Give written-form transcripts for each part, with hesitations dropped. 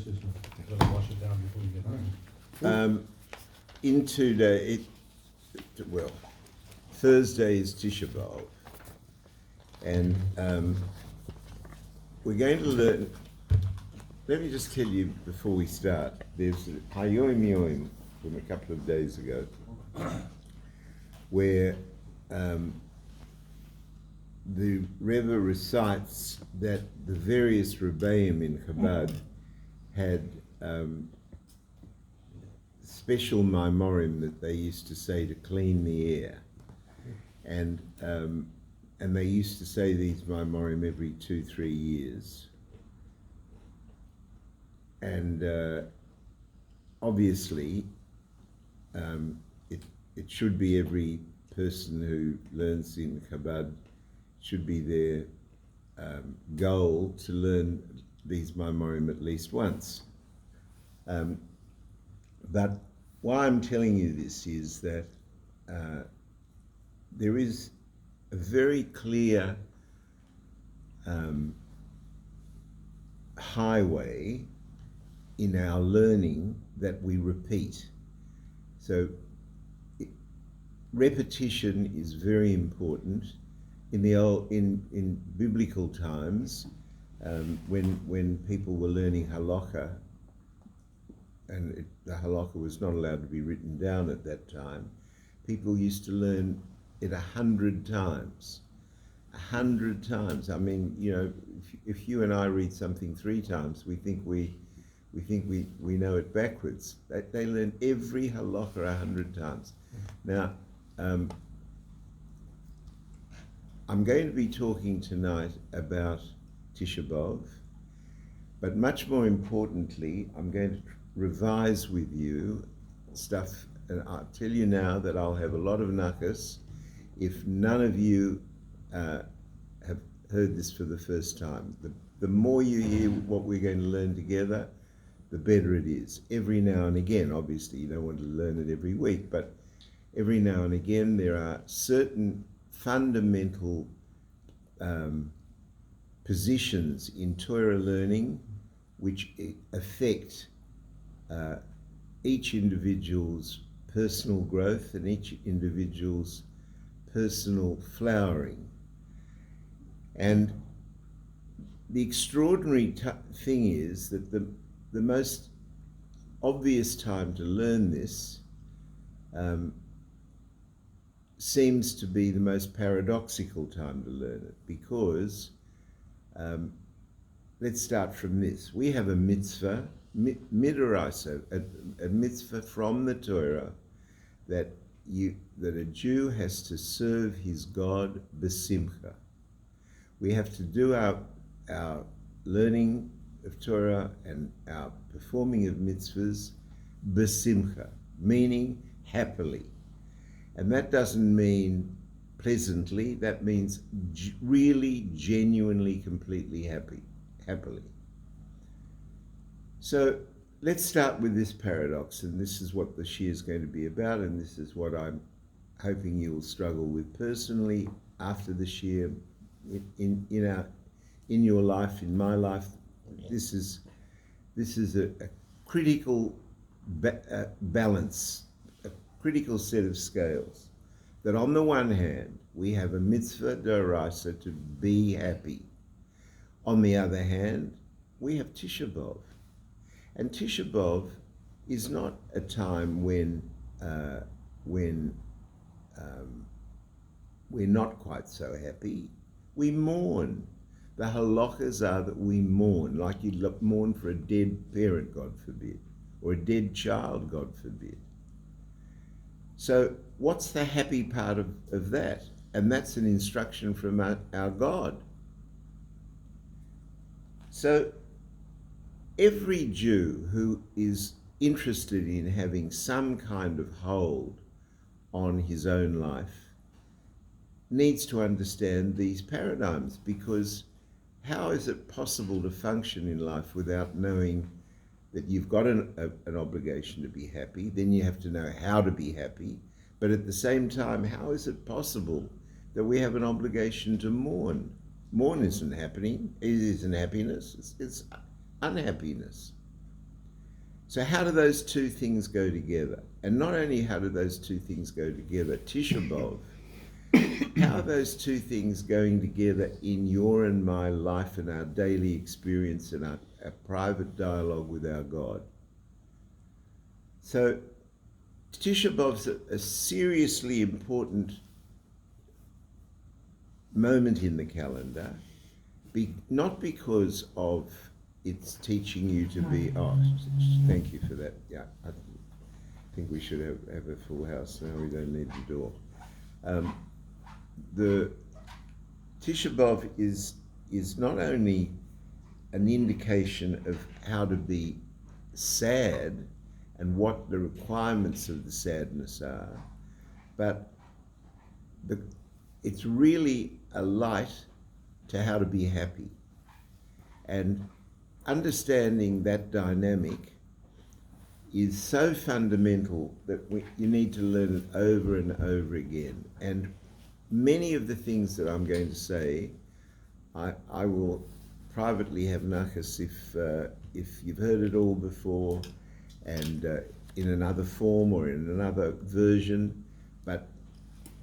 this is gotta wash it down before you get home. In 2 days, well, Thursday is Tisha B'Av, and we're going to learn. Let me just tell you before we start. There's Hayoim Yoim from a couple of days ago, where the Rebbe recites that the various Rebbeim in Chabad had special maimorim that they used to say to clean the air, and they used to say these maimorim every 2-3 years, and obviously it should be every person who learns in Chabad should be their goal to learn these maimorim at least once. But why I'm telling you this is that there is a very clear highway in our learning that we repeat. So repetition is very important. In biblical times, when people were learning halakha, and the halakha was not allowed to be written down at that time, people used to learn it 100 times. 100 times. I mean, you know, if you and I read something 3 times, we think we know it backwards. They learn every halakha 100 times. Now, I'm going to be talking tonight about Tisha B'Av, but much more importantly, I'm going to revise with you stuff, and I'll tell you now that I'll have a lot of nakas if none of you have heard this for the first time. The more you hear what we're going to learn together, the better it is. Every now and again, obviously you don't want to learn it every week, but every now and again there are certain fundamental positions in Torah learning which affect each individual's personal growth and each individual's personal flowering. And the extraordinary thing is that the most obvious time to learn this seems to be the most paradoxical time to learn it, because let's start from this. We have a mitzvah, midoraisa, a mitzvah from the Torah that a Jew has to serve his God b'simcha. We have to do our learning of Torah and our performing of mitzvahs b'simcha, meaning happily. And that doesn't mean pleasantly, that means really, genuinely, completely happily. So let's start with this paradox, and this is what the shir is going to be about, and this is what I'm hoping you will struggle with personally after the shir, in your life, in my life. This is a critical balance, a critical set of scales. That on the one hand, we have a mitzvah d'oraisa to be happy. On the other hand, we have Tisha B'Av. And Tisha B'Av is not a time when we're not quite so happy. We mourn. The halachas are that we mourn, like you mourn for a dead parent, God forbid, or a dead child, God forbid. So what's the happy part of that? And that's an instruction from our God. So every Jew who is interested in having some kind of hold on his own life needs to understand these paradigms, because how is it possible to function in life without knowing that you've got an obligation to be happy? Then you have to know how to be happy. But at the same time, how is it possible that we have an obligation to mourn? Mourn isn't happening. It isn't happiness. It's unhappiness. So how do those two things go together? And not only how do those two things go together, Tisha B'Av, how are those two things going together in your and my life and our daily experience and our private dialogue with our God? So Tisha B'Av's a seriously important moment in the calendar, not because of it's teaching you to be, thank you for that. Yeah, I think we should have a full house now, we don't need the door. The Tisha B'Av is not only an indication of how to be sad and what the requirements of the sadness are, but it's really a light to how to be happy. And understanding that dynamic is so fundamental that you need to learn it over and over again. And many of the things that I'm going to say, I will privately have nachas if you've heard it all before and in another form or in another version. But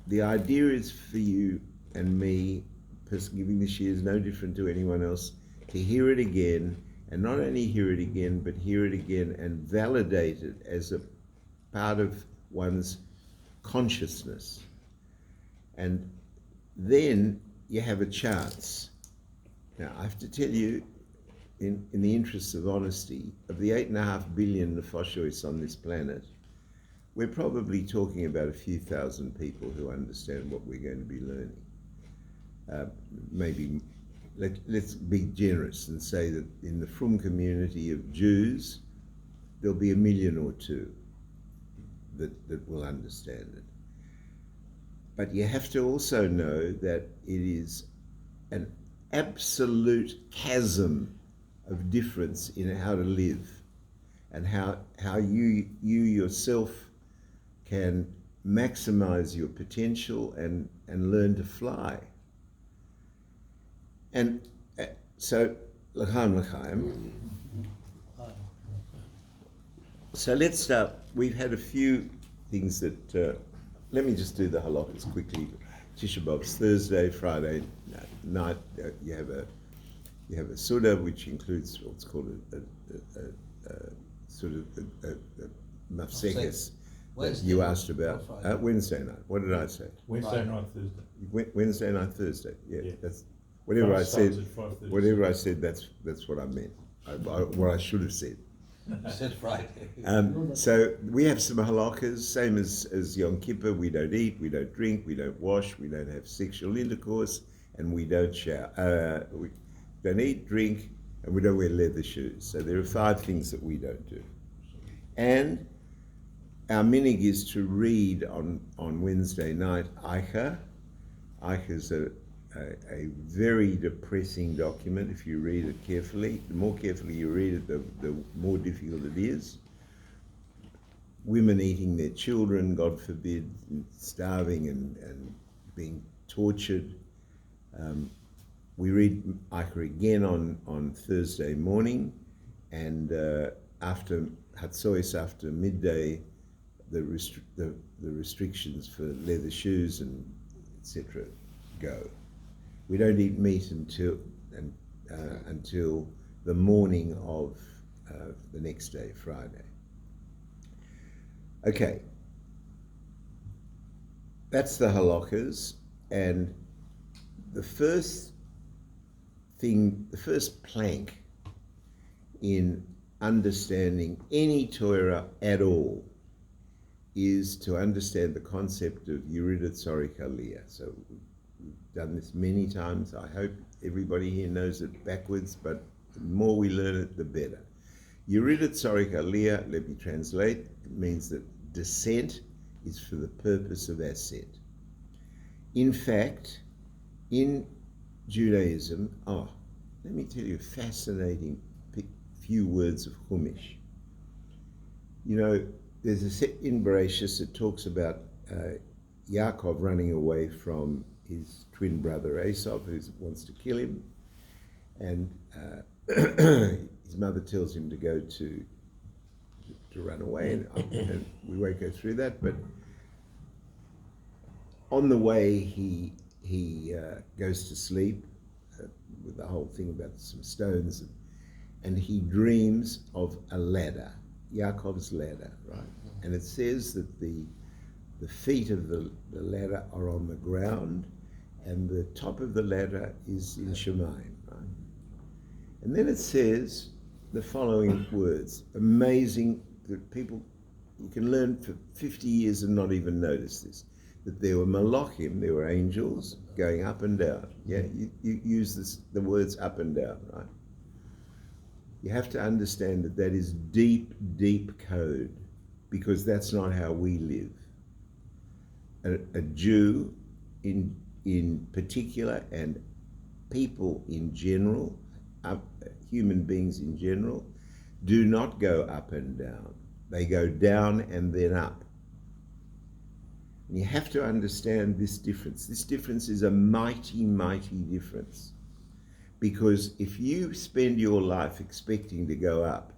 the idea is for you and me, person giving this year is no different to anyone else, to hear it again, and not only hear it again, but hear it again and validate it as a part of one's consciousness. And then you have a chance. Now, I have to tell you, in the interests of honesty, of the 8.5 billion nefashos on this planet, we're probably talking about a few thousand people who understand what we're going to be learning. Maybe let's be generous and say that in the Frum community of Jews, there'll be 1 million or 2 that will understand it. But you have to also know that it is an absolute chasm of difference in how to live and how you yourself can maximize your potential and learn to fly. And so, l'chaim. So let's start. We've had a few things that, let me just do the halakhas quickly. Tisha B'Av's Thursday, Friday night, you have a Suda, which includes what's called a sort of a mafsekes that you asked about. Wednesday night. What did I say? Wednesday night, Thursday. Wednesday night, Thursday. Yeah. That's Whatever I said. Whatever I said, that's what I meant. What I should have said. You said Friday. So we have some halakhas, same as Yom Kippur. We don't eat, we don't drink, we don't wash, we don't have sexual intercourse, and we don't shower. We don't eat, drink, and we don't wear leather shoes. So there are 5 things that we don't do. And our minig is to read on Wednesday night Eicha. Eicha is a very depressing document if you read it carefully. The more carefully you read it, the more difficult it is. Women eating their children, God forbid, starving and being tortured. We read Eicha again on Thursday morning, and after Hatzois, after midday, the restrictions for leather shoes and etc. go. We don't eat meat until the morning of the next day, Friday. Okay, that's the halakhas, and the first plank in understanding any Torah at all is to understand the concept of Yeridat Tzorik Aliyah. So we've done this many times. I hope everybody here knows it backwards, but the more we learn it, the better. Yeridat Tzorik Aliyah, let me translate, it means that descent is for the purpose of ascent. In fact, in Judaism, let me tell you a fascinating few words of Chumash. You know, there's a set in Bereshis that talks about Yaakov running away from his twin brother Esau, who wants to kill him, and his mother tells him to go to to run away, and we won't go through that. But on the way, he goes to sleep with the whole thing about some stones, and he dreams of a ladder, Yaakov's ladder, right? And it says that the feet of the ladder are on the ground, and the top of the ladder is in Shemaim, right? And then it says the following words, amazing, that people, you can learn for 50 years and not even notice this, that there were malachim, there were angels going up and down. Yeah, you use the words up and down, right? You have to understand that that is deep, deep code, because that's not how we live. A Jew in particular, and people in general, human beings in general, do not go up and down. They go down and then up. And you have to understand this difference. This difference is a mighty, mighty difference. Because if you spend your life expecting to go up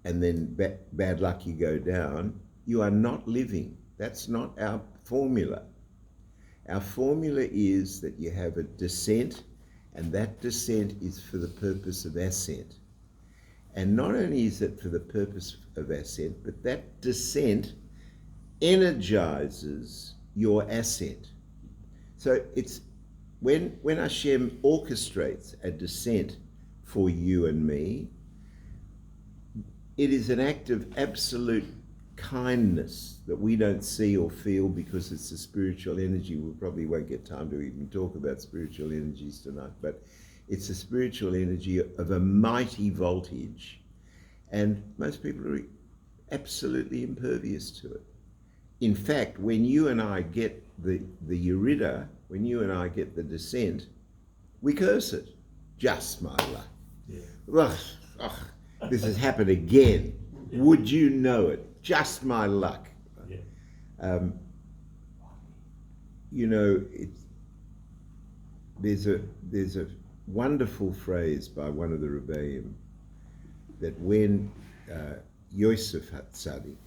and then bad luck you go down, you are not living. That's not our formula. Our formula is that you have a descent, and that descent is for the purpose of ascent. And not only is it for the purpose of ascent, but that descent energizes your ascent. So it's when Hashem orchestrates a descent for you and me, it is an act of absolute kindness that we don't see or feel because it's a spiritual energy. We probably won't get time to even talk about spiritual energies tonight, but it's a spiritual energy of a mighty voltage, and most people are absolutely impervious to it. In fact, when you and I get the Yerida, when you and I get the descent, we curse it. Just my luck. Yeah. Ugh, this has happened again. Would you know it? Just my luck. Yeah. You know, there's a wonderful phrase by one of the Rebbeim that when Yosef Hatzadik,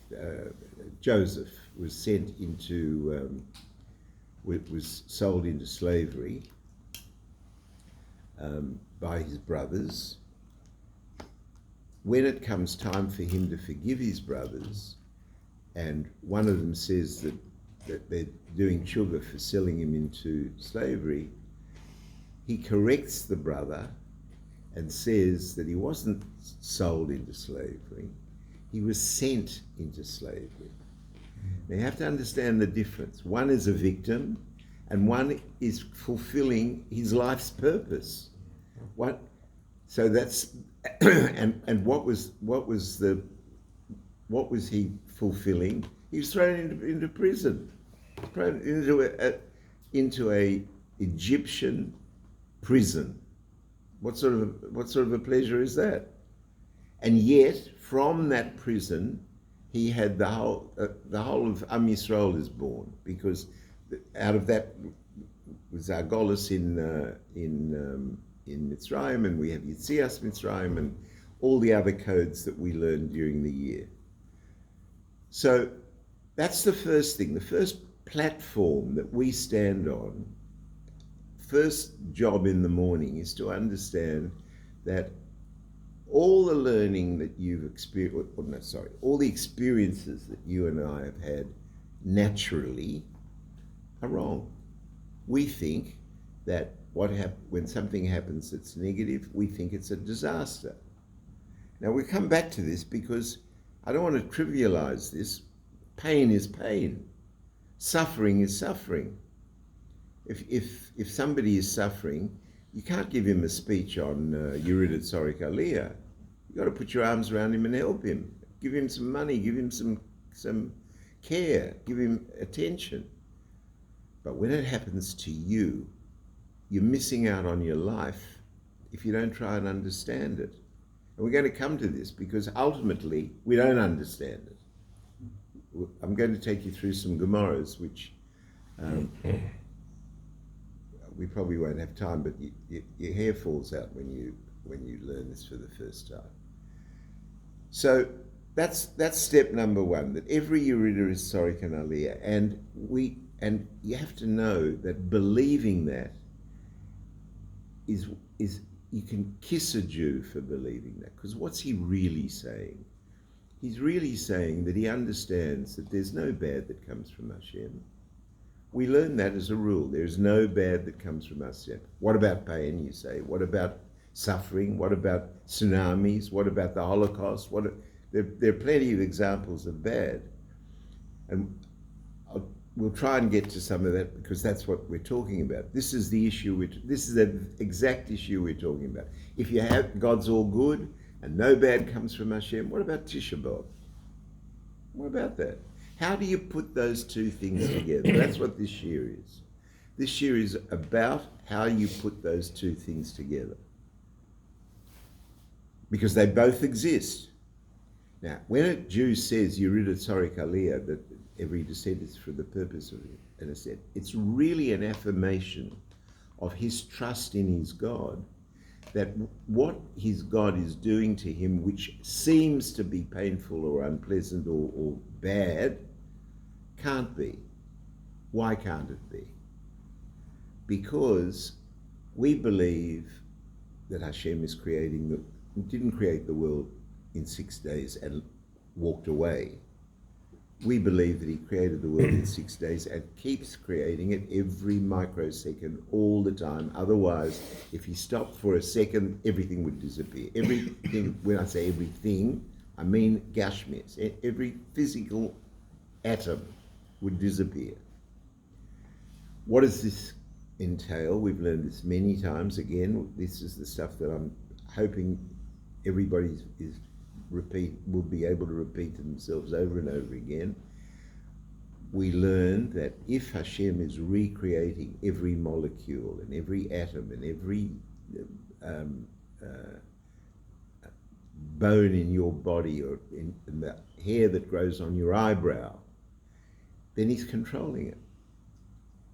Joseph, was sent into, was sold into slavery by his brothers, when it comes time for him to forgive his brothers, and one of them says that they're doing tshuva for selling him into slavery, he corrects the brother and says that he wasn't sold into slavery, he was sent into slavery. Now you have to understand the difference. One is a victim, and one is fulfilling his life's purpose. So that's and what was he fulfilling? He was thrown into prison, thrown into a Egyptian prison. What sort of a pleasure is that? And yet, from that prison, he had the whole of Am Yisrael is born, because out of that was our Golus in Mitzrayim, and we have Yitzias Mitzrayim, and all the other codes that we learned during the year. So that's the first thing, the first platform that we stand on. First job in the morning is to understand that all the learning that you've experienced, all the experiences that you and I have had naturally are wrong. We think that when something happens that's negative, we think it's a disaster. Now we come back to this because I don't want to trivialize this. Pain is pain. Suffering is suffering. If somebody is suffering, you can't give him a speech on Yerida Tzorik Aliyah. You've got to put your arms around him and help him. Give him some money, give him some care, give him attention. But when it happens to you, you're missing out on your life if you don't try and understand it. And we're going to come to this because ultimately we don't understand it. I'm going to take you through some Gemaras, which we probably won't have time, but your hair falls out when you learn this for the first time. So that's step number one. That every Yerida is Sorik and Aliyah, and you have to know that believing that is you can kiss a Jew for believing that, because what's he really saying? He's really saying that he understands that there's no bad that comes from Hashem. We learn that as a rule. There's no bad that comes from Hashem. What about pain, you say? What about suffering? What about tsunamis? What about the Holocaust? There are plenty of examples of bad. And we'll try and get to some of that, because that's what we're talking about. This is the issue. This is the exact issue we're talking about. If you have God's all good and no bad comes from Hashem, what about Tisha B'Av? What about that? How do you put those two things together? That's what this year is. This year is about how you put those two things together, because they both exist. Now, when a Jew says Yerida Tzorik Aliyah, that every descent is for the purpose of an ascent, it's really an affirmation of his trust in his God, that what his God is doing to him, which seems to be painful or unpleasant or bad, can't be. Why can't it be? Because we believe that Hashem is didn't create the world in 6 days and walked away. We believe that he created the world in 6 days and keeps creating it every microsecond, all the time. Otherwise, if he stopped for a second, everything would disappear. Everything, when I say everything, I mean Gashmis. Every physical atom would disappear. What does this entail? We've learned this many times. Again, this is the stuff that I'm hoping everybody will be able to repeat to themselves over and over again. We learn that if Hashem is recreating every molecule and every atom and every bone in your body or in the hair that grows on your eyebrow, then he's controlling it.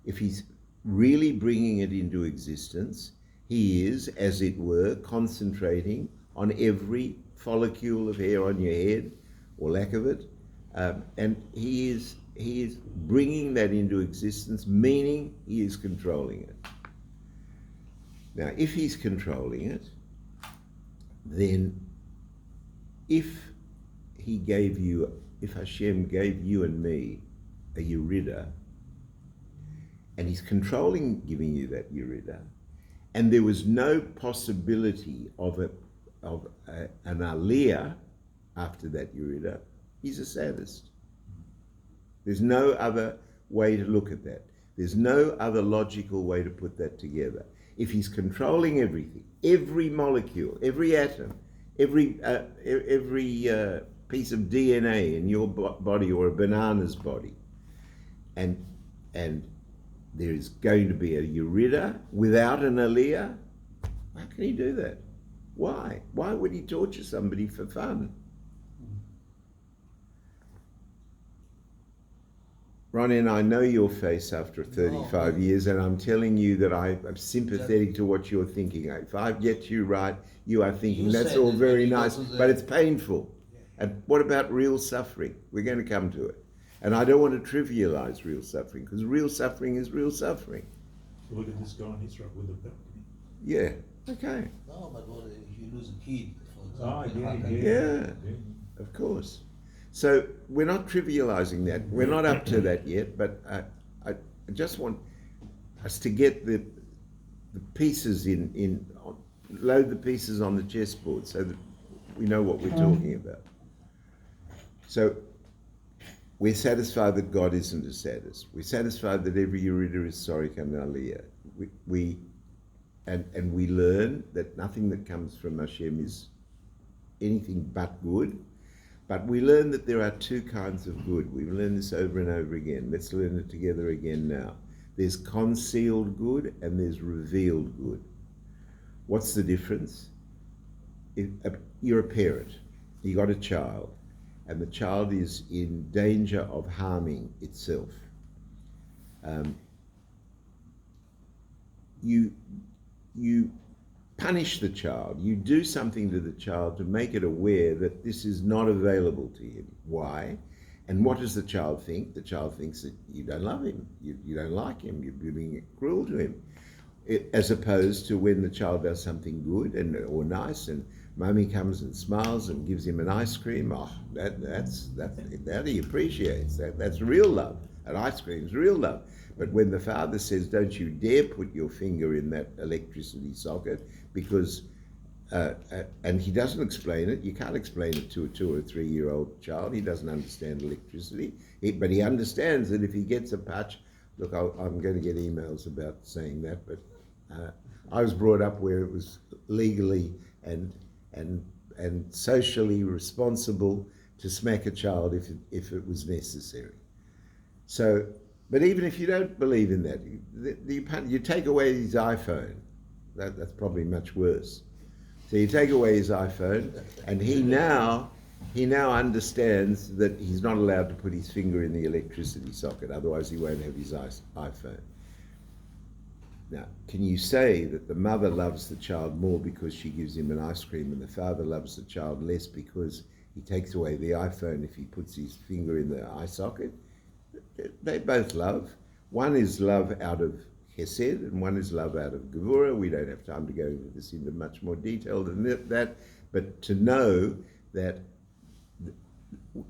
If he's really bringing it into existence, he is, as it were, concentrating on every follicle of hair on your head, or lack of it, and he is bringing that into existence, meaning he is controlling it. Now, if he's controlling it, then if Hashem gave you and me a Yerida, and he's controlling giving you that Yerida, and there was no possibility of an Aliyah after that Yerida, he's a sadist. There's no other way to look at that. There's no other logical way to put that together. If he's controlling everything, every molecule, every atom, every piece of DNA in your body or a banana's body, and there is going to be a Yerida without an Aliyah, how can he do that? Why? Why would he torture somebody for fun? Ronnie, and I know your face after 35 years, and I'm telling you that I'm sympathetic to what you're thinking. If I get you right, you are thinking that's all very nice, but it's painful. And what about real suffering? We're going to come to it. And I don't want to trivialize real suffering, because real suffering is real suffering. Look at this guy in Israel with the balcony. Yeah, okay. No, but what if you lose a kid, for example? Yeah, of course. So we're not trivializing that. We're not up to that yet, but I just want us to get the pieces load the pieces on the chessboard so that we know what we're talking about. So we're satisfied that God isn't a sadist. We're satisfied that every Yerida is Sorik and Aliyah. And we learn that nothing that comes from Hashem is anything but good. But we learn that there are two kinds of good. We've learned this over and over again. Let's learn it together again now. There's concealed good and there's revealed good. What's the difference? You're a parent. You got a child, and the child is in danger of harming itself. You punish the child. You do something to the child to make it aware that this is not available to him. Why? And what does the child think? The child thinks that you don't love him, you don't like him, you're being cruel to him. As opposed to when the child does something good or nice, and mummy comes and smiles and gives him an ice cream. Oh, that he appreciates. That's real love. And ice cream is real love. But when the father says, "Don't you dare put your finger in that electricity socket," because and he doesn't explain it. You can't explain it to a 2 or 3 year old child. He doesn't understand electricity, but he understands that if he gets a patch. Look, I'm going to get emails about saying that, but I was brought up where it was legally and socially responsible to smack a child if it was necessary. So, but even if you don't believe in that, you take away his iPhone. That's probably much worse. So you take away his iPhone, and he now understands that he's not allowed to put his finger in the electricity socket, otherwise he won't have his iPhone. Now, can you say that the mother loves the child more because she gives him an ice cream, and the father loves the child less because he takes away the iPhone if he puts his finger in the eye socket? They both love. One is love out of Hesed, and one is love out of Gevurah. We don't have time to go into this into much more detail than that, but to know that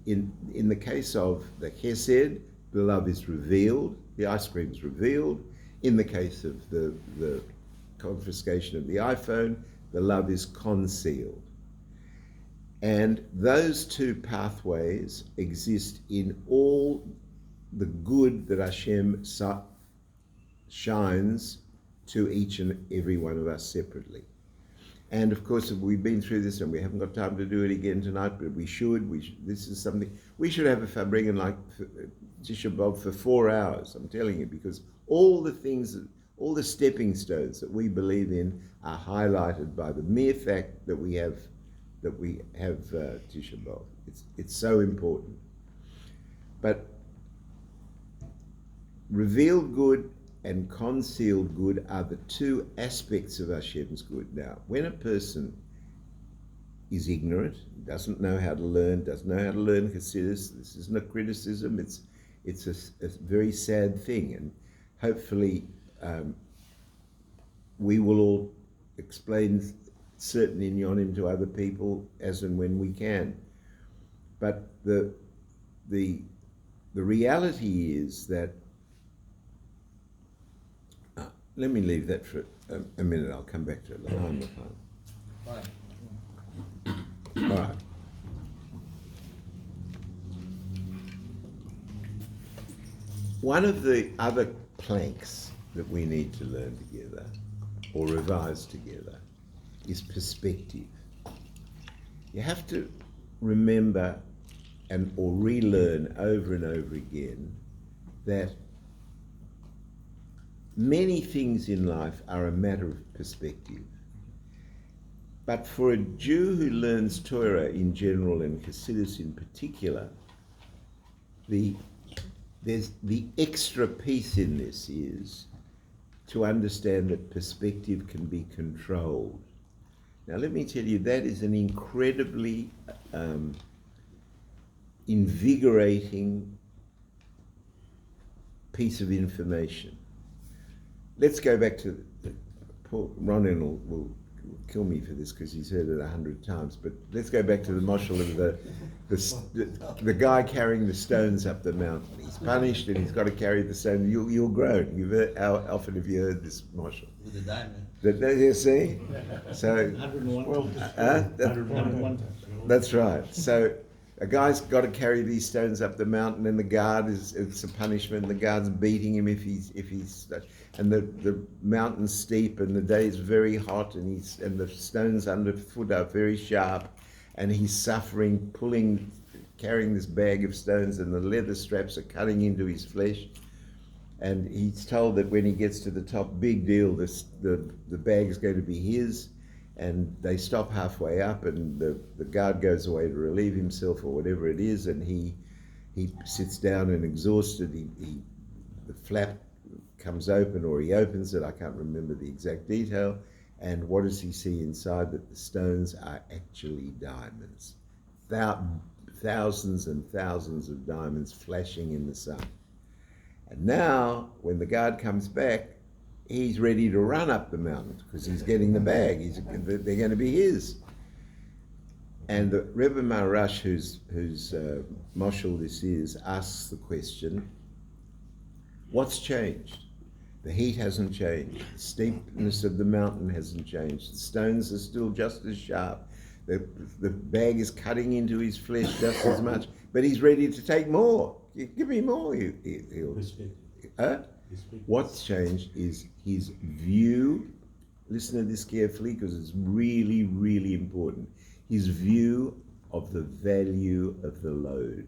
in the case of the Hesed, the love is revealed, the ice cream is revealed. In the case of the confiscation of the iPhone, the love is concealed. And those two pathways exist in all the good that Hashem shines to each and every one of us separately. And of course, we've been through this, and we haven't got time to do it again tonight, but we should. This is something we should have a Fabringen like Tisha B'Av for 4 hours. I'm telling you, because all the things, all the stepping stones that we believe in are highlighted by the mere fact that we have Tisha B'Av. It's so important. But revealed good and concealed good are the two aspects of Hashem's good. Now, when a person is ignorant, doesn't know how to learn Hasidus, this isn't a criticism, it's a very sad thing, and hopefully we will all explain certain inyonim to other people as and when we can. But the reality is that let me leave that for a minute. I'll come back to it. Fine. All right. One of the other planks that we need to learn together or revise together is perspective. You have to remember or relearn over and over again that many things in life are a matter of perspective. But for a Jew who learns Torah in general and Hasidus in particular, there's the extra piece in this is to understand that perspective can be controlled. Now let me tell you, that is an incredibly invigorating piece of information. Let's go back to Paul. Ronan will kill me for this because he's heard it 100 times. But let's go back to the mashal of the guy carrying the stones up the mountain. He's punished and he's got to carry the stone. You'll groan. How often have you heard this mashal? With the diamond. You see? So 101. That's right. So a guy's got to carry these stones up the mountain, and the guard it's a punishment. The guard's beating him if he's and the mountain's steep and the day's very hot, and the stones underfoot are very sharp, and he's suffering, carrying this bag of stones, and the leather straps are cutting into his flesh. And he's told that when he gets to the top, big deal, the bag is going to be his. And they stop halfway up, and the guard goes away to relieve himself or whatever it is, and he sits down and exhausted. The flap comes open, or he opens it. I can't remember the exact detail, And what does he see inside? That the stones are actually diamonds. Thousands and thousands of diamonds flashing in the sun. And now, when the guard comes back, he's ready to run up the mountain because he's getting the bag. They're going to be his. And the Rebbe Maharash, whose moshel this is, asks the question, what's changed? The heat hasn't changed. The steepness of the mountain hasn't changed. The stones are still just as sharp. The bag is cutting into his flesh just as much, but he's ready to take more. Give me more. What's changed is his view. Listen to this carefully because it's really, really important. His view of the value of the load.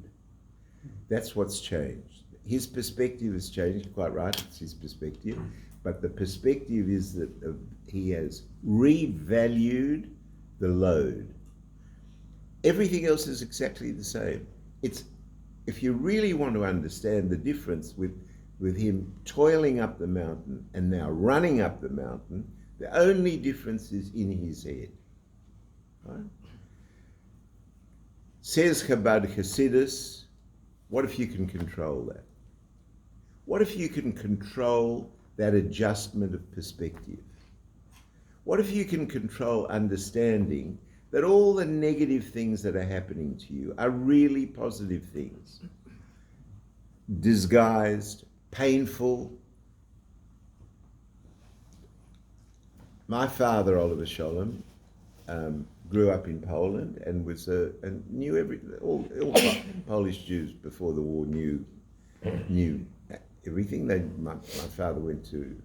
That's what's changed. His perspective has changed, quite right, it's his perspective, but the perspective is that he has revalued the load. Everything else is exactly the same. If you really want to understand the difference with him toiling up the mountain and now running up the mountain, the only difference is in his head. Right? Says Chabad Hasidus, what if you can control that? What if you can control that adjustment of perspective? What if you can control understanding that all the negative things that are happening to you are really positive things? Disguised, painful. My father, Oliver Sholem, grew up in Poland and knew all Polish Jews before the war knew everything. My father went to.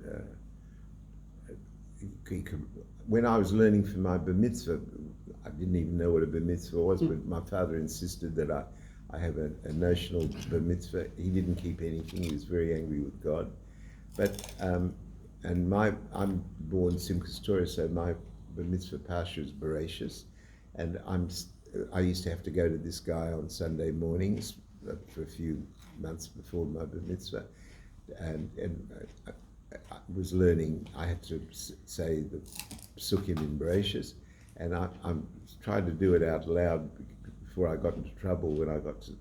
When I was learning for my bar mitzvah, I didn't even know what a bar mitzvah was, but my father insisted that I have a notional bar mitzvah. He didn't keep anything. He was very angry with God. But I'm born Simchas Torah, so my bar mitzvah parsha is Bereshis, and I used to have to go to this guy on Sunday mornings for a few months before my bar mitzvah, and I was learning. I had to say the psukim in Bereshis, and I tried to do it out loud before I got into trouble when I got to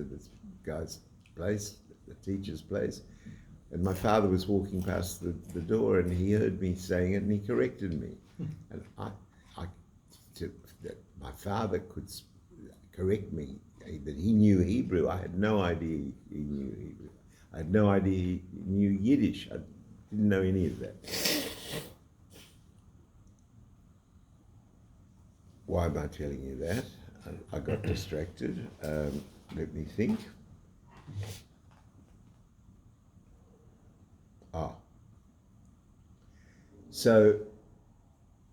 this guy's place, the teacher's place. And my father was walking past the door, and he heard me saying it, and he corrected me. And that my father could correct me, that he knew Hebrew. I had no idea he knew Hebrew. I had no idea he knew Yiddish. I didn't know any of that. Why am I telling you that? I got distracted. Let me think. So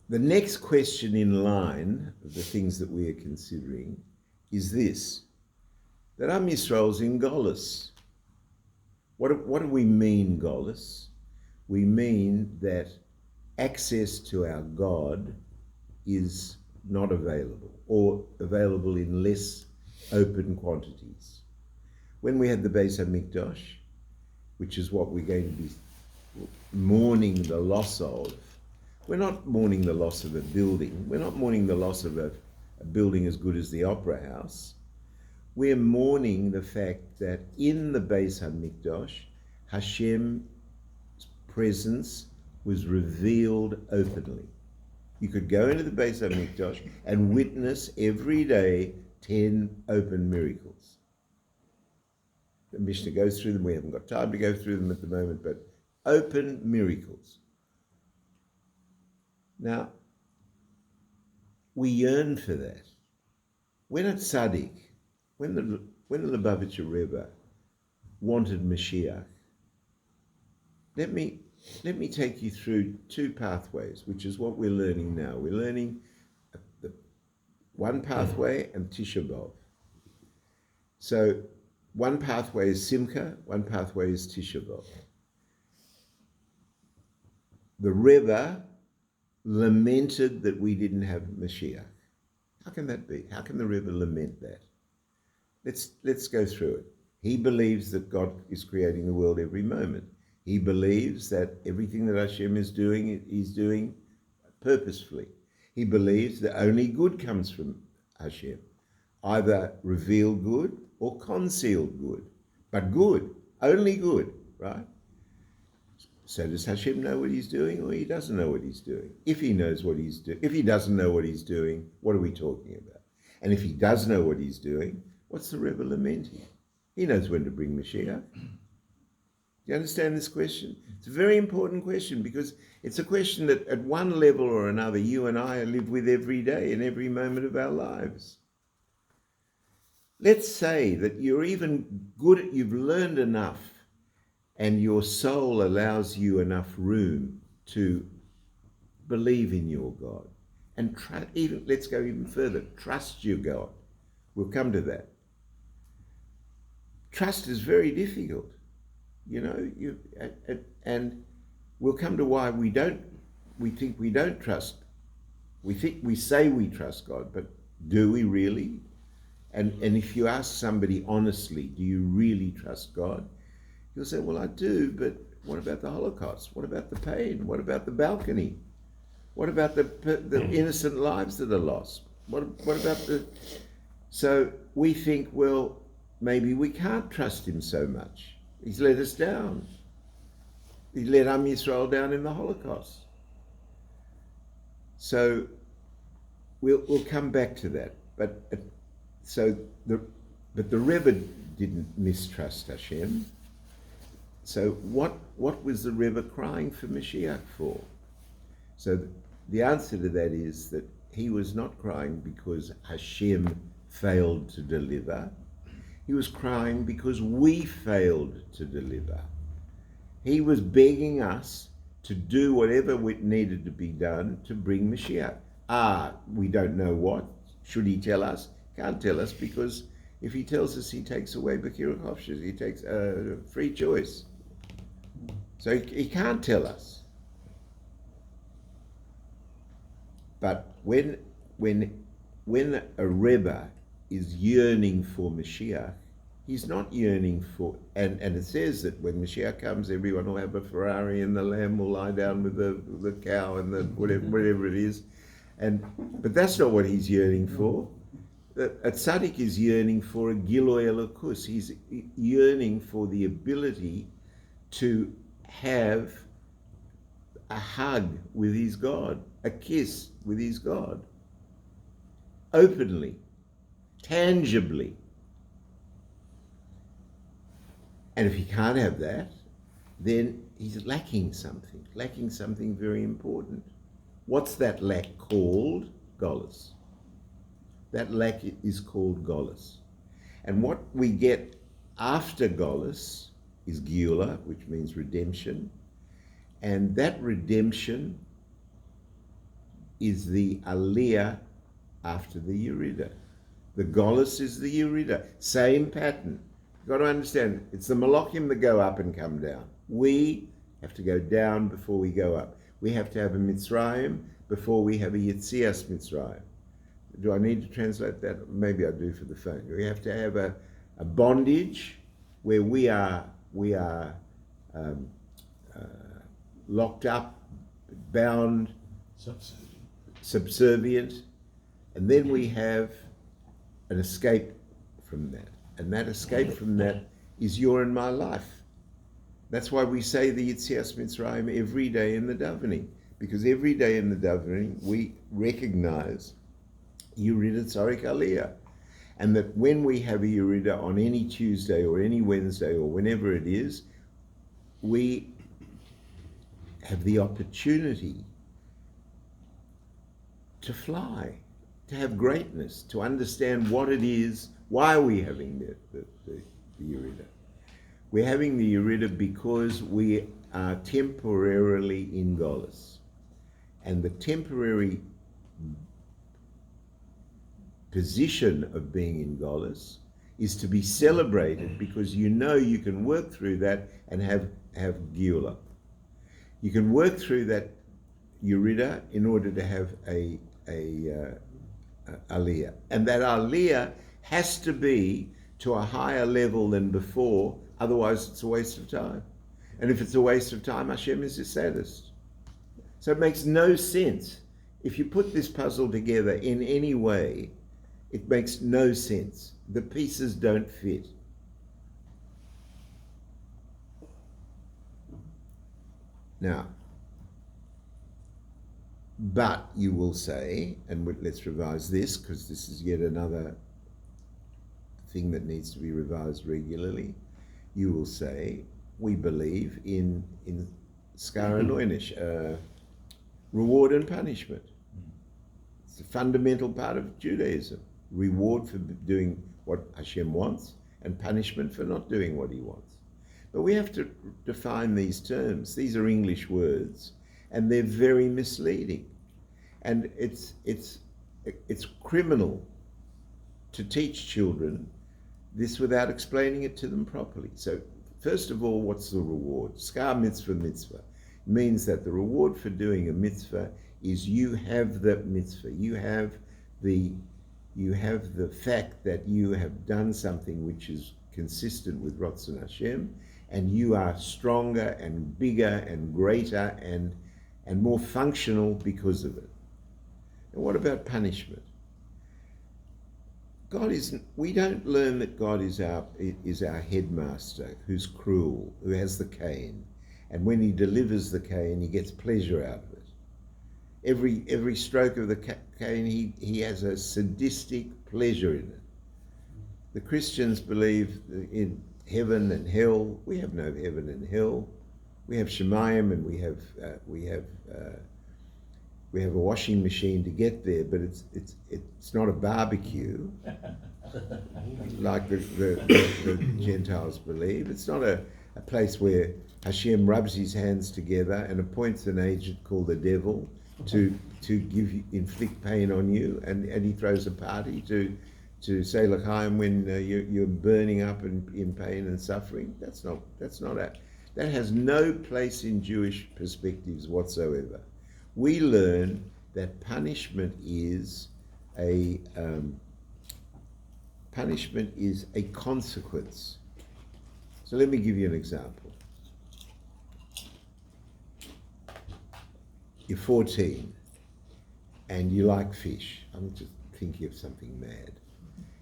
the next question in line of the things that we are considering is this, that Am Yisrael's in Golus. What do we mean, Golus? We mean that access to our God is not available, or available in less open quantities. When we had the Beis HaMikdash, which is what we're going to be mourning the loss of, we're not mourning the loss of a building, we're not mourning the loss of a building as good as the Opera House. We're mourning the fact that in the Beis HaMikdash, Hashem's presence was revealed openly. You could go into the Beis HaMikdash and witness every day 10 open miracles. The Mishnah goes through them. We haven't got time to go through them at the moment, but open miracles. Now, we yearn for that. When at Tzaddik, when the Lubavitcher Rebbe wanted Mashiach, let me take you through two pathways, which is what we're learning now. We're learning the one pathway and Tisha B'Av. So one pathway is Simcha, one pathway is Tisha B'Av. The Rebbe lamented that we didn't have Mashiach. How can that be? How can the Rebbe lament that? Let's go through it. He believes that God is creating the world every moment. He believes that everything that Hashem is doing, he's doing purposefully. He believes that only good comes from Hashem, either revealed good or concealed good, but good, only good, right? So does Hashem know what he's doing, or he doesn't know what he's doing? If he knows what he's doing, if he doesn't know what he's doing, what are we talking about? And if he does know what he's doing, what's the Rebbe lamenting? He knows when to bring Mashiach. Do you understand this question? It's a very important question, because it's a question that at one level or another, you and I live with every day in every moment of our lives. Let's say that you're even good, you've learned enough, and your soul allows you enough room to believe in your God. And let's go even further, trust your God. We'll come to that. Trust is very difficult, and we'll come to why we think we don't trust. We say we trust God, but do we really? And if you ask somebody honestly, do you really trust God? He'll say, well, I do, but what about the Holocaust? What about the pain? What about the balcony? What about the innocent lives that are lost? What about the... So we think, well, maybe we can't trust him so much. He's let us down. He let Am Yisrael down in the Holocaust. So we'll come back to that. But the Rebbe didn't mistrust Hashem. So what was the Rebbe crying for Mashiach for? So the answer to that is that he was not crying because Hashem failed to deliver. He was crying because we failed to deliver. He was begging us to do whatever needed to be done to bring Mashiach. We don't know what. Should he tell us? Can't tell us, because if he tells us, he takes away Bechira Chofshis. He takes free choice. So he can't tell us. But when a Rebbe is yearning for Mashiach, he's not yearning for, and it says that when Mashiach comes, everyone will have a Ferrari and the lamb will lie down with the cow and the whatever it is. But that's not what he's yearning for. A tzaddik is yearning for a Giloi Elokus. He's yearning for the ability to have a hug with his God, a kiss with his God, openly, tangibly. And if he can't have that, then he's lacking something very important. What's that lack called? Golus. That lack is called Golus. And what we get after Golus is Geula, which means redemption. And that redemption is the Aliyah after the Yerida. The Golus is the Yerida. Same pattern. You've got to understand, it's the Malachim that go up and come down. We have to go down before we go up. We have to have a Mitzrayim before we have a Yetzias Mitzrayim. Do I need to translate that? Maybe I do for the phone. We have to have a bondage where we are locked up, bound, subservient, and then we have an escape from that. And that escape from that is your and my life. That's why we say the Yetzias Mitzrayim every day in the davening, because every day in the davening we recognize Yerida Tzarik Aliyah, and that when we have a Yerida on any Tuesday or any Wednesday or whenever it is, we have the opportunity to fly, to have greatness, to understand what it is. Why are we having the Yerida? We're having the Yerida because we are temporarily in Golus. And the temporary position of being in Golus is to be celebrated, because you know you can work through that and have Geula. You can work through that Yerida in order to have a Aliyah. And that Aliyah has to be to a higher level than before, otherwise it's a waste of time. And if it's a waste of time, Hashem is the saddest. So it makes no sense if you put this puzzle together in any way, it makes no sense. The pieces don't fit. Now, but you will say, and let's revise this because this is yet another thing that needs to be revised regularly. You will say, we believe in Skar and Oynish, reward and punishment. It's a fundamental part of Judaism. Reward for doing what Hashem wants and punishment for not doing what he wants. But we have to define these terms. These are English words, and they're very misleading. And it's criminal to teach children this without explaining it to them properly. So first of all, what's the reward? Skar mitzvah mitzvah means that the reward for doing a mitzvah is you have the mitzvah. You have the fact that you have done something which is consistent with Ratzon Hashem, and you are stronger and bigger and greater and more functional because of it. And what about punishment? We don't learn that God is our headmaster who's cruel, who has the cane, and when he delivers the cane, he gets pleasure out of it. Every stroke of the cane, he has a sadistic pleasure in it. The Christians believe in heaven and hell. We have no heaven and hell. We have Shemayim, and we have a washing machine to get there, but it's not a barbecue like the Gentiles believe. It's not a place where Hashem rubs his hands together and appoints an agent called the devil to inflict pain on you, and he throws a party to say l'chaim when you're burning up in pain and suffering. That has no place in Jewish perspectives whatsoever. We learn that punishment is a consequence. So let me give you an example. You're 14 and you like fish. I'm just thinking of something mad.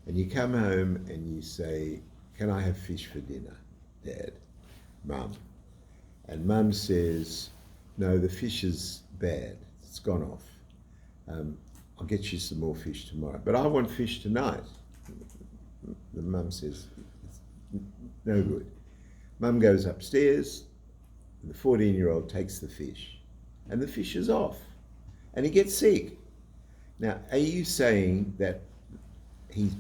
And you come home and you say, can I have fish for dinner, Dad? Mum. And Mum says, no, the fish is bad. It's gone off. I'll get you some more fish tomorrow. But I want fish tonight. The mum says, it's no good. Mum goes upstairs, and the 14-year-old takes the fish, and the fish is off, and he gets sick. Now, are you saying that his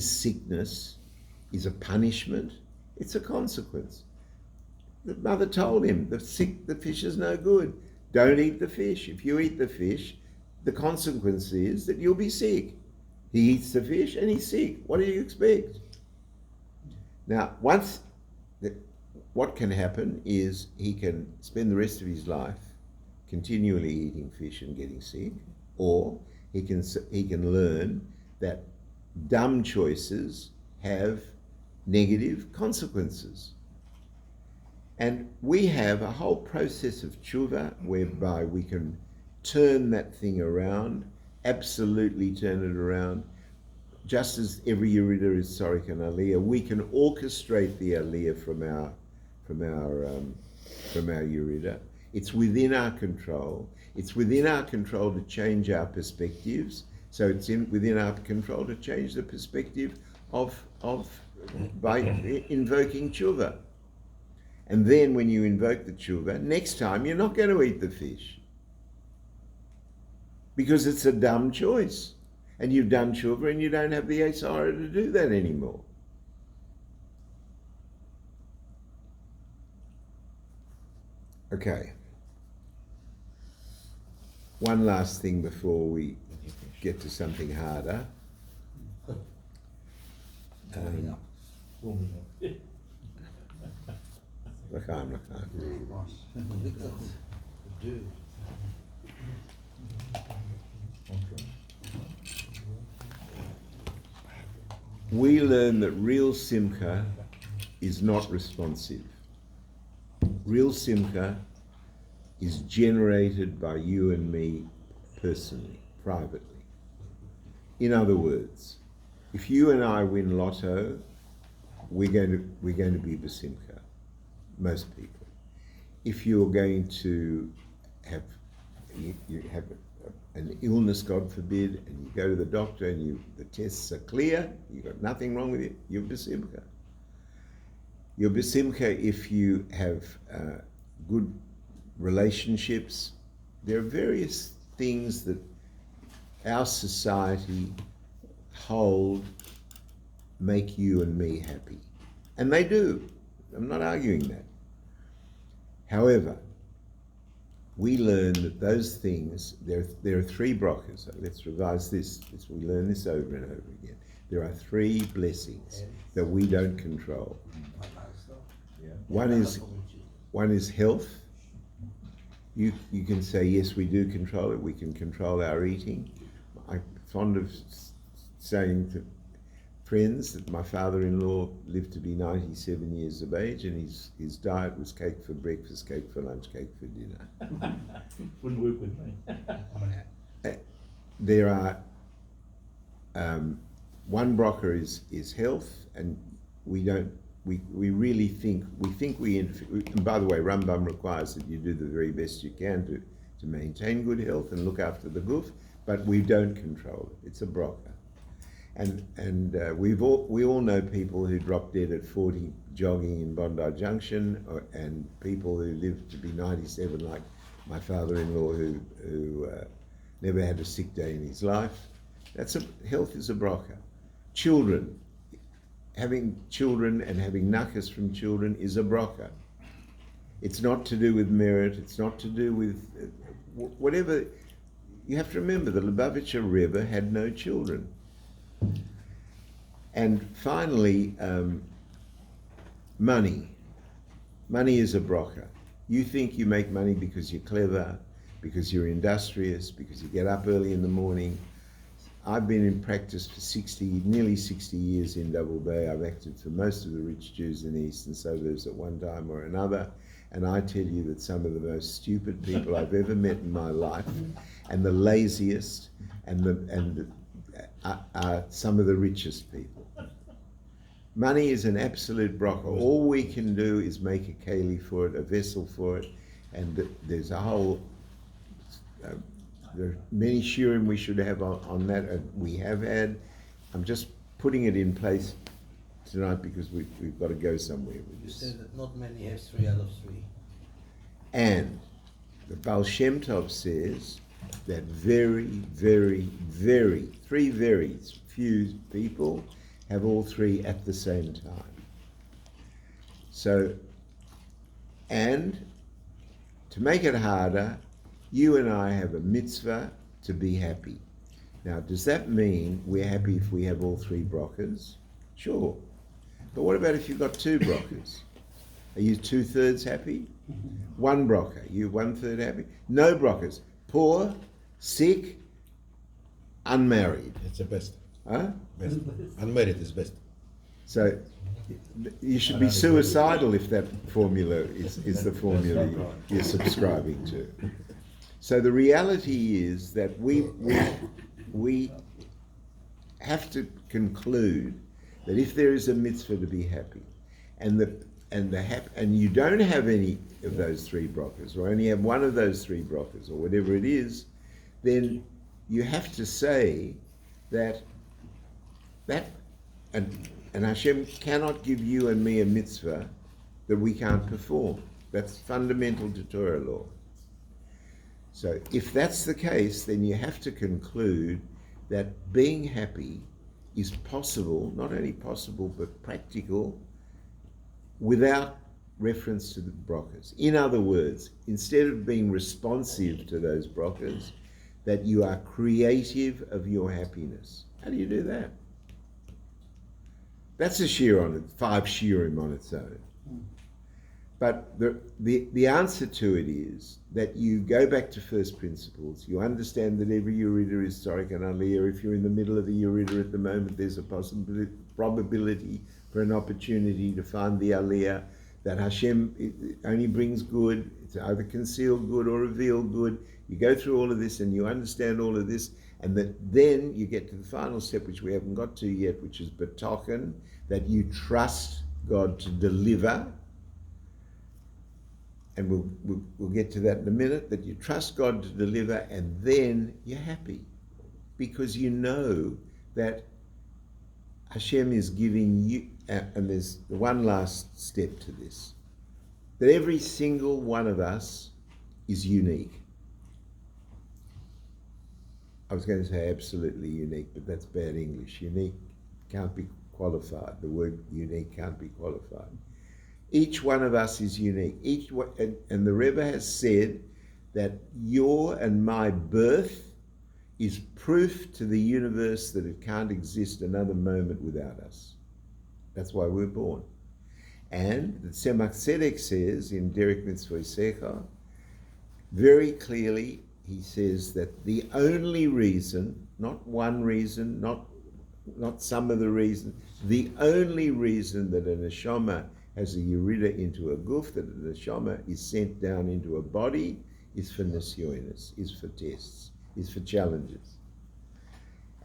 sickness is a punishment? It's a consequence. The mother told him, the fish is no good. Don't eat the fish. If you eat the fish, the consequence is that you'll be sick. He eats the fish and he's sick. What do you expect? Now, what can happen is he can spend the rest of his life continually eating fish and getting sick, or he can learn that dumb choices have negative consequences. And we have a whole process of tshuva whereby we can turn that thing around, absolutely turn it around. Just as every Yerida is Sorik and Aliyah, we can orchestrate the Aliyah from our Yerida. It's within our control. It's within our control to change our perspectives. So it's within our control to change the perspective by invoking tshuva. And then when you invoke the tshuva, next time you're not going to eat the fish. Because it's a dumb choice. And you've done tshuva and you don't have the Yisara to do that anymore. Okay. One last thing before we get to something harder. L'chaim. We learn that real simcha is not responsive. Real simcha is generated by you and me personally, privately. In other words, if you and I win lotto, we're going to be besimcha, most people. If you're going to have you have an illness, God forbid, and you go to the doctor and the tests are clear, you've got nothing wrong with it, you're besimcha. You're besimcha if you have good relationships. There are various things that our society hold make you and me happy. And they do. I'm not arguing that. However, we learn that those things, there are three brachas. So let's revise this. We learn this over and over again. There are three blessings that we don't control. One is health. You can say, yes, we do control it. We can control our eating. I'm fond of saying to friends that my father-in-law lived to be 97 years of age, and his diet was cake for breakfast, cake for lunch, cake for dinner. Wouldn't work with me. There are one bracha is health, and we really think and by the way, Rambam requires that you do the very best you can to maintain good health and look after the guf, but we don't control it. It's a bracha. And we all know people who drop dead at 40 jogging in Bondi Junction, and people who live to be 97, like my father-in-law who never had a sick day in his life. Health is a bracha. Children, having children and having nakas from children is a bracha. It's not to do with merit. It's not to do with whatever. You have to remember the Lubavitcher Rebbe had no children. And finally, money. Money is a bracha. You think you make money because you're clever, because you're industrious, because you get up early in the morning. I've been in practice for nearly 60 years in Double Bay. I've acted for most of the rich Jews in the eastern suburbs at one time or another. And I tell you that some of the most stupid people I've ever met in my life, and the laziest, are some of the richest people. Money is an absolute bracha. All we can do is make a keli for it, a vessel for it, and there's a whole. There are many shiurim we should have on that. We have had. I'm just putting it in place tonight because we've got to go somewhere with this. You said that not many have 3 out of 3. And the Baal Shem Tov says that very, very, very, few people have all three at the same time. So, and to make it harder, you and I have a mitzvah to be happy. Now, does that mean we're happy if we have all three brachas? Sure. But what about if you've got 2 brachas? Are you 2/3 happy? 1 bracha, you 1/3 happy? No brachas. Poor, sick, unmarried. It's the best. Huh? Best. Unmarried is best. So you should be suicidal if that formula is the formula you're subscribing to. So the reality is that we have to conclude that if there is a mitzvah to be happy, and you don't have any of those 3 brachas, or only have one of those 3 brachas, or whatever it is, then you have to say that and Hashem cannot give you and me a mitzvah that we can't perform. That's fundamental to Torah law. So if that's the case, then you have to conclude that being happy is possible, not only possible, but practical, without reference to the brachas. In other words, instead of being responsive to those brachas, that you are creative of your happiness. How do you do that? That's a shiur on it, 5 shiurim on its own. But the answer to it is that you go back to first principles. You understand that every Yerida is Tzorek and Aliyah. If you're in the middle of a Yerida at the moment, there's a probability for an opportunity to find the Aliyah. that Hashem only brings good, it's either conceal good or reveal good. You go through all of this and you understand all of this, and that then you get to the final step, which we haven't got to yet, which is betochen, that you trust God to deliver. And we'll get to that in a minute, that you trust God to deliver, and then you're happy because you know that Hashem is giving you, and there's one last step to this, that every single one of us is unique. I was going to say absolutely unique, but that's bad English. Unique can't be qualified. The word unique can't be qualified. Each one of us is unique. And the Rebbe has said that your and my birth is proof to the universe that it can't exist another moment without us. That's why we're born. And the Tzemach Tzedek says in Derek Mitzvah Secha, very clearly, he says that the only reason, not one reason, not some of the reasons, the only reason that a neshama has a yerida into a guf, that a neshama is sent down into a body, is for nisyonis, is for tests, is for challenges.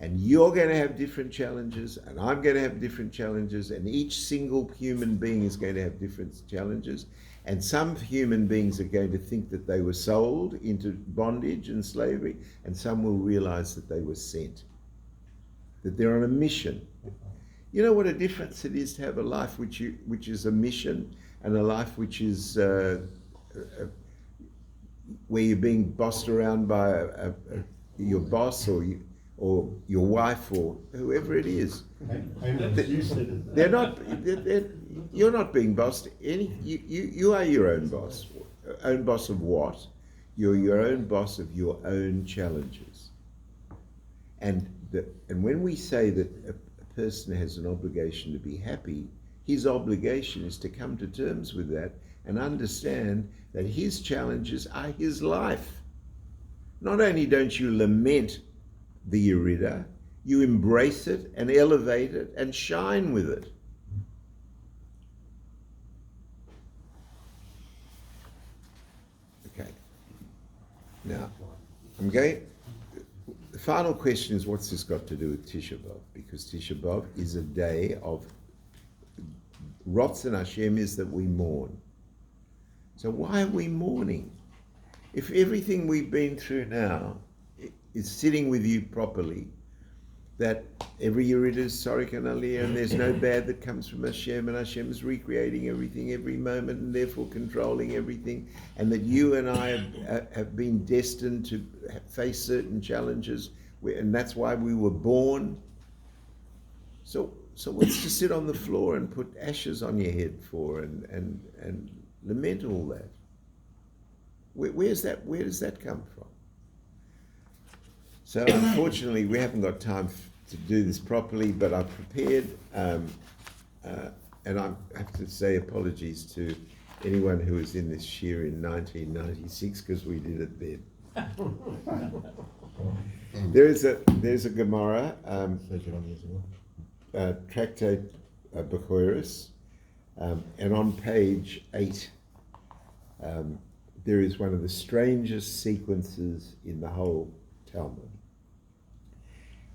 And you're going to have different challenges, and I'm going to have different challenges, and each single human being is going to have different challenges. And some human beings are going to think that they were sold into bondage and slavery, and some will realize that they were sent, that they're on a mission. You know what a difference it is to have a life which is a mission, and a life which is where you're being bossed around by your boss or your wife or whoever it is. They're not. You're not being bossed. You are your own boss. Own boss of what? You're your own boss of your own challenges. And when we say that a person has an obligation to be happy, his obligation is to come to terms with that and understand that his challenges are his life. Not only don't you lament the yerida, you embrace it and elevate it and shine with it. Okay. Now, the final question is, what's this got to do with Tisha B'Av? Because Tisha B'Av is a day of Rotzen Hashem, is that we mourn. So why are we mourning? If everything we've been through now is sitting with you properly, that every yerida is Sorik and Aliyah, and there's no bad that comes from Hashem, and Hashem is recreating everything every moment and therefore controlling everything, and that you and I have been destined to face certain challenges, and that's why we were born. So what's to sit on the floor and put ashes on your head for and lament all that? Where does that come from? So unfortunately, we haven't got time to do this properly, but I've prepared, and I have to say apologies to anyone who was in this shir in 1996, because we did it then. There's a Gemara, tractate Bechoros, and on page 8, there is one of the strangest sequences in the whole Talmud.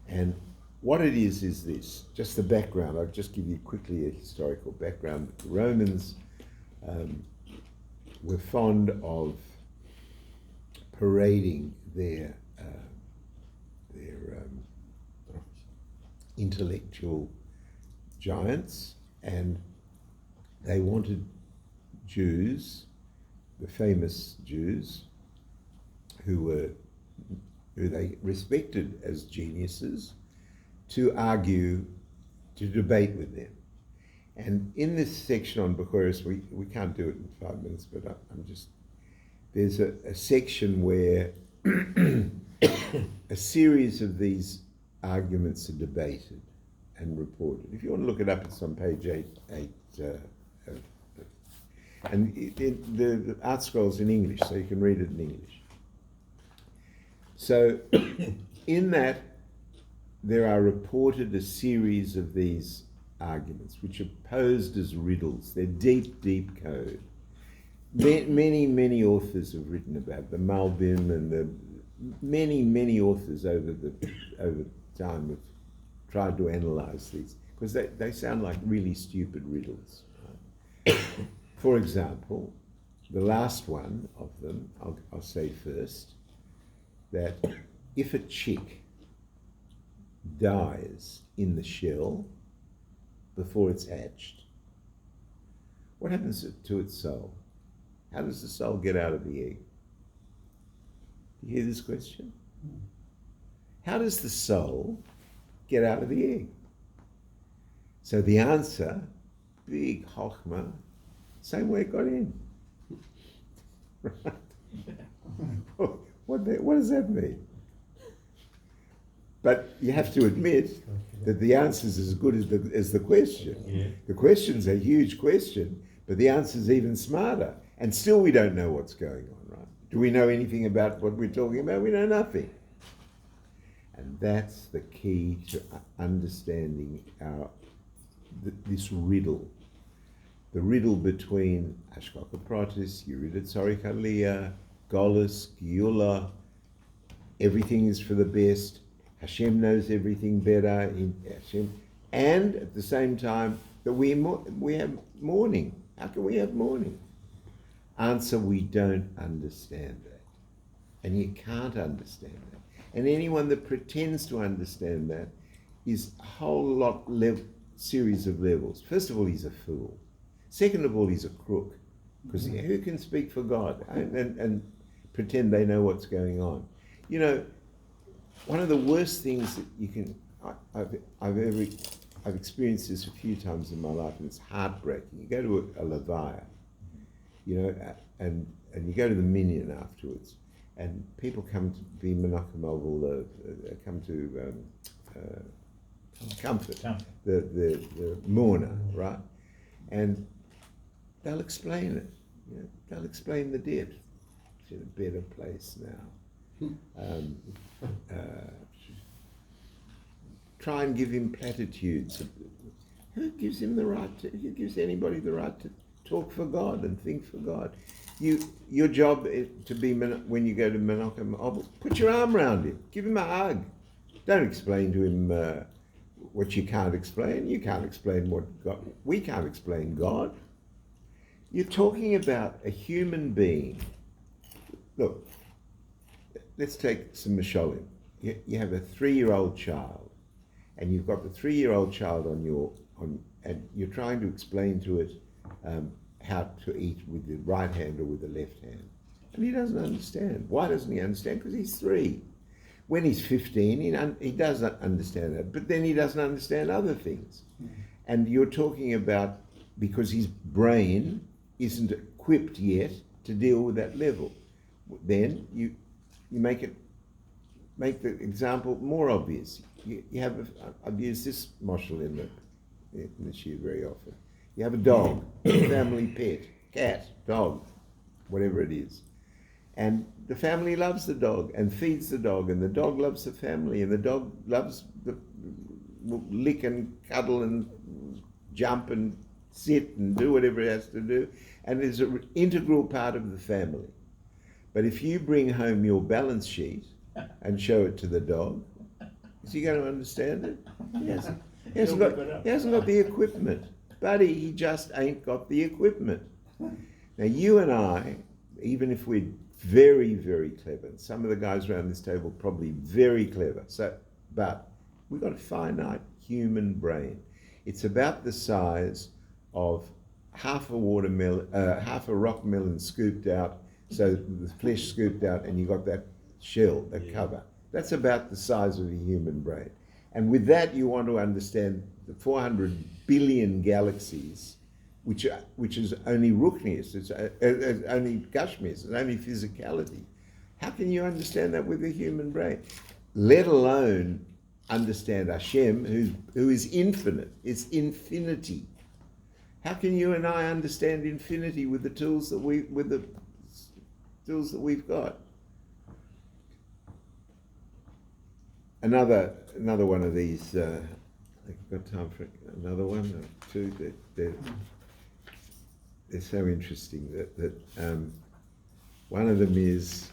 And what it is this, just the background. I'll just give you quickly a historical background. The Romans were fond of parading their intellectual giants, and they wanted Jews, the famous Jews, who they respected as geniuses, to argue, to debate with them. And in this section on Bechoros, we can't do it in 5 minutes, but there's a section where a series of these arguments are debated and reported. If you want to look it up, it's on page 8. And the art scroll's in English, so you can read it in English. So in that, there are reported a series of these arguments, which are posed as riddles. They're deep, deep code. Many authors have written about the Malbim, and the many authors over time have tried to analyze these, because they sound like really stupid riddles. Right? For example, the last one of them, I'll say first, that if a chick dies in the shell before it's hatched, what happens to its soul? How does the soul get out of the egg? Do you hear this question? How does the soul get out of the egg? So the answer, big chokhmah, same way it got in. Right? What does that mean? But you have to admit that the answer is as good as the question. Yeah. The question's a huge question, but the answer's even smarter. And still we don't know what's going on, right? Do we know anything about what we're talking about? We know nothing. And that's the key to understanding this riddle. The riddle between Ashkoka Protis, Yuridit Sorikalia, Golus, Giula, everything is for the best, Hashem knows everything better, Hashem, and at the same time that we have mourning. How can we have mourning? Answer, we don't understand that. And you can't understand that. And anyone that pretends to understand that is a whole series of levels. First of all, he's a fool. Second of all, he's a crook. Because who can speak for God and pretend they know what's going on? You know, one of the worst things that you can, I've experienced this a few times in my life, and it's heartbreaking. You go to a levaya, you know, and you go to the minyan afterwards, and people come to be menachem, come to comfort the mourner, right? And they'll explain it. You know, they'll explain the death. It's in a better place now. Try and give him platitudes. Who gives him the right to? Who gives anybody the right to talk for God and think for God? Your job is to be, when you go to Menachem, put your arm around him, give him a hug. Don't explain to him what you can't explain. You can't explain what God. We can't explain God. You're talking about a human being. Look, let's take some Misholim. You have a 3-year-old child, and you've got the 3-year-old child and you're trying to explain to it how to eat with the right hand or with the left hand. And he doesn't understand. Why doesn't he understand? Because he's 3. When he's 15, he does understand that, but then he doesn't understand other things. And you're talking about, because his brain isn't equipped yet to deal with that level. Then you make the example more obvious. You have I've used this moshel in the shiur very often. You have a dog, a family pet, cat, dog, whatever it is, and the family loves the dog and feeds the dog, and the dog loves the family, and the dog loves will lick and cuddle and jump and sit and do whatever it has to do, and is an integral part of the family. But if you bring home your balance sheet and show it to the dog, is he going to understand it? He hasn't got the equipment. Buddy, he just ain't got the equipment. Now you and I, even if we're very, very clever, and some of the guys around this table probably very clever, but we've got a finite human brain. It's about the size of half a rock melon scooped out, so the flesh scooped out, and you got that shell, that cover. That's about the size of a human brain. And with that, you want to understand the 400 billion galaxies, which is only ruchnius, it's only gashmius, it's only physicality. How can you understand that with a human brain? Let alone understand Hashem, who is infinite. It's infinity. How can you and I understand infinity with the tools that we've got? Another one of these I've got time for another one or two. They're so interesting that one of them is,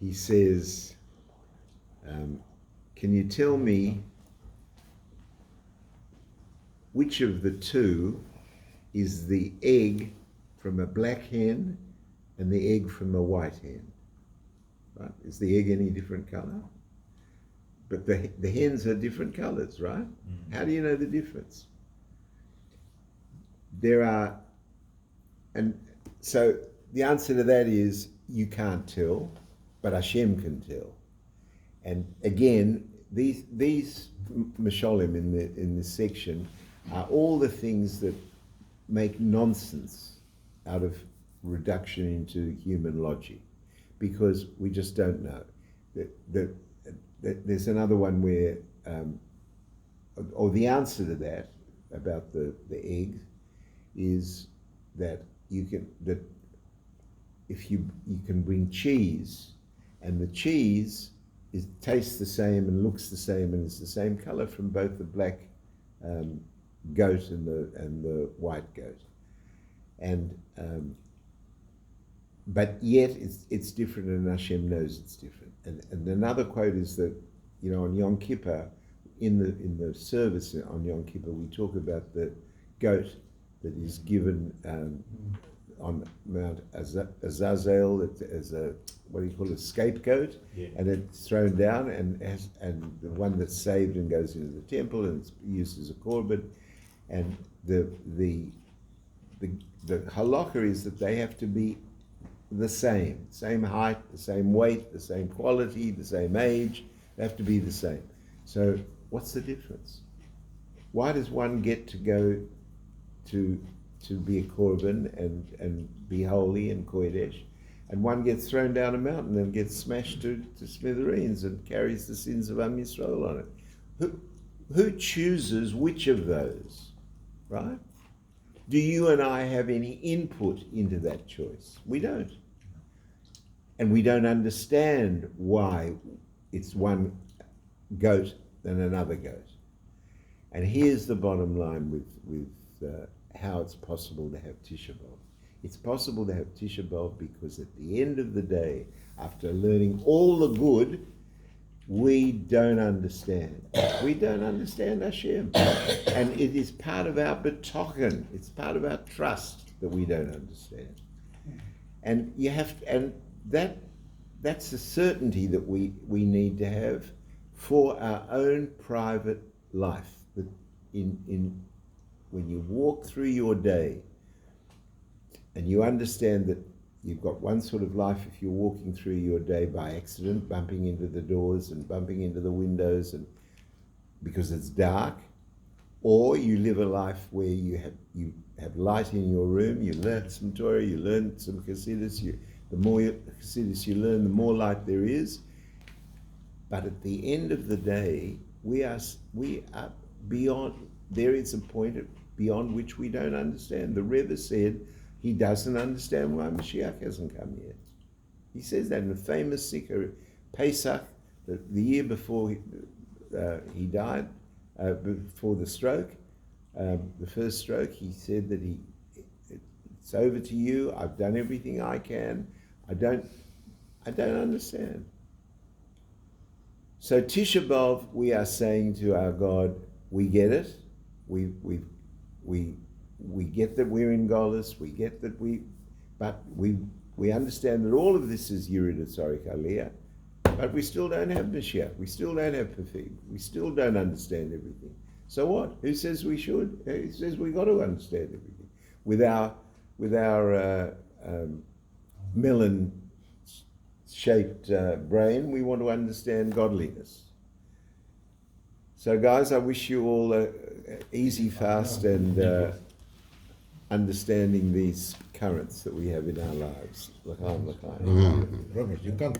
he says, can you tell me which of the two is the egg from a black hen and the egg from a white hen? Right? Is the egg any different color? But the hens are different colors, right? Mm-hmm. How do you know the difference? And so the answer to that is you can't tell, but Hashem can tell. And again, these masholim in this section are all the things that make nonsense out of reduction into human logic, because we just don't know. There's another one where, or the answer to that about the egg is that if you can bring cheese, and the cheese tastes the same and looks the same and is the same color from both the black goat and the white goat, and but yet it's different, and Hashem knows it's different. And another quote is that, you know, on Yom Kippur, in the service on Yom Kippur, we talk about the goat that is given on Mount Azazel as a, what do you call it, scapegoat, yeah. And it's thrown down, and the one that's saved and goes into the temple and it's used as a korban, and the halakha is that they have to be the same height, the same weight, the same quality, the same age. They have to be the same. So what's the difference? Why does one get to go to be a korban and be holy and kodesh, and one gets thrown down a mountain and gets smashed to smithereens and carries the sins of Am Yisrael on it? Who chooses which of those, right? Do you and I have any input into that choice? We don't. And we don't understand why it's one goat than another goat. And here's the bottom line with how it's possible to have Tisha B'Av. It's possible to have Tisha B'Av because at the end of the day, after learning all the good, we don't understand. We don't understand Hashem. And it is part of our betochen. It's part of our trust that we don't understand. And you have to, and that's a certainty that we need to have for our own private life. That when you walk through your day and you understand that you've got one sort of life if you're walking through your day by accident, bumping into the doors and bumping into the windows and because it's dark, or you live a life where you have light in your room, you learn some Torah, you learn some Chassidus, the more Chassidus you learn, the more light there is. But at the end of the day, we are beyond, there is a point beyond which we don't understand. The Rebbe said he doesn't understand why Mashiach hasn't come yet. He says that in the famous Sikha, Pesach, the year before he died, before the stroke, the first stroke, he said that it's over to you, I've done everything I can, I don't understand. So Tisha B'Av, we are saying to our God, we get it, we get that we're in Golus, we get that but we understand that all of this is Yerid Tzarik Aliyah, but we still don't have Mashiach, we still don't have Pafig, we still don't understand everything. So what? Who says we should? Who says we got to understand everything? With our melon-shaped brain, we want to understand godliness. So guys, I wish you all a easy fast and understanding these currents that we have in our lives. Robert, you can't